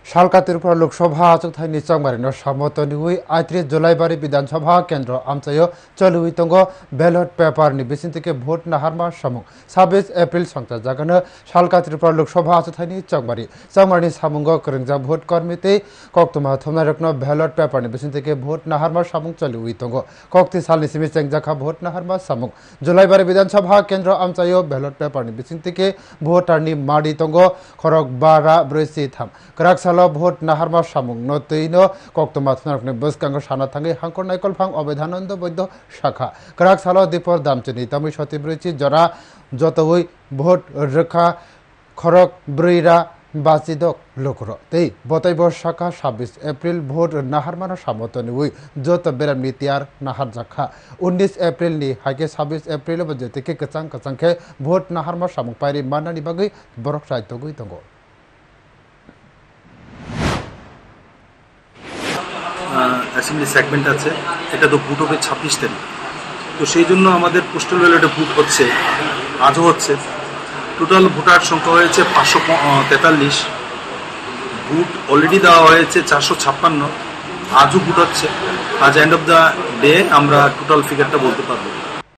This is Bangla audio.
শালকা ত্রিপুরা লোকসভা আচুথাইনি চংমারিনো সামতনিউই ৩৮ জুলাইবারি বিধানসভা কেন্দ্র আমচাইও চলুই তঙ্গ ব্যালট পেপারনি বিচিন্তিকে ভোট নাহারমা সামুং ২৬ এপ্রিল সংতা জাগানো শালকা ত্রিপুরা লোকসভা আচুথাইনি চংমারিনি সামুঙ্গ করংজা ভোট কর্মীতে কক্তমা থমনারকনো ব্যালট পেপারনি বিচিন্তিকে ভোট নাহারমা সামুং চলুই তঙ্গ কক্তি সালনি সিমি চেংজাখা ভোট নাহারমা সামুং জুলাইবারি বিধানসভা কেন্দ্র আমচাইও ব্যালট পেপারনি বিচিন্তিকে ভোটারনি মাডি তঙ্গ খরক বারা ব্রৈসি থাম করাক ভোট নাহারমা সামুং নতৈনো কক্তমা থনারকনে বসকাঙ্গ সানা থাঙ্গে হাঙ্কর নাইকল ফাং অবেধানন্দ বৈদ্য শাখা করাক সালো দীপর দামচনি তামি সতিব্রৈচি জরা যতই ভোট রক্ষা খরক ব্রৈরা বাচিদক লোকর তেই বতাইব শাখা ২৬ এপ্রিল ভোট নাহারমানো সামতনি উই যত বেরাম নীতিয়ার নাহার জাখা ১৯ এপ্রিল নি হাইকে ২৬ এপ্রিল বজেতিকে কচাং কচাংখে ভোট নাহারমা সামুং পাইরি মানানি বাগৈ বরক সাহিত্য গই দঙ্গ অ্যাসেম্বলি সেগমেন্ট আছে, এটা তো ভোট হবে ২৬ তারিখ। তো সেই জন্য আমাদের পোস্টাল ব্যালটে ভোট হচ্ছে, আজও হচ্ছে। টোটাল ভোটার সংখ্যা হয়েছে ৫৪৩। ভোট অলরেডি দেওয়া হয়েছে ৪৫৬। আজও ভোট হচ্ছে। আজ এন্ড অফ দ্য ডে আমরা টোটাল ফিগারটা বলতে পারবো।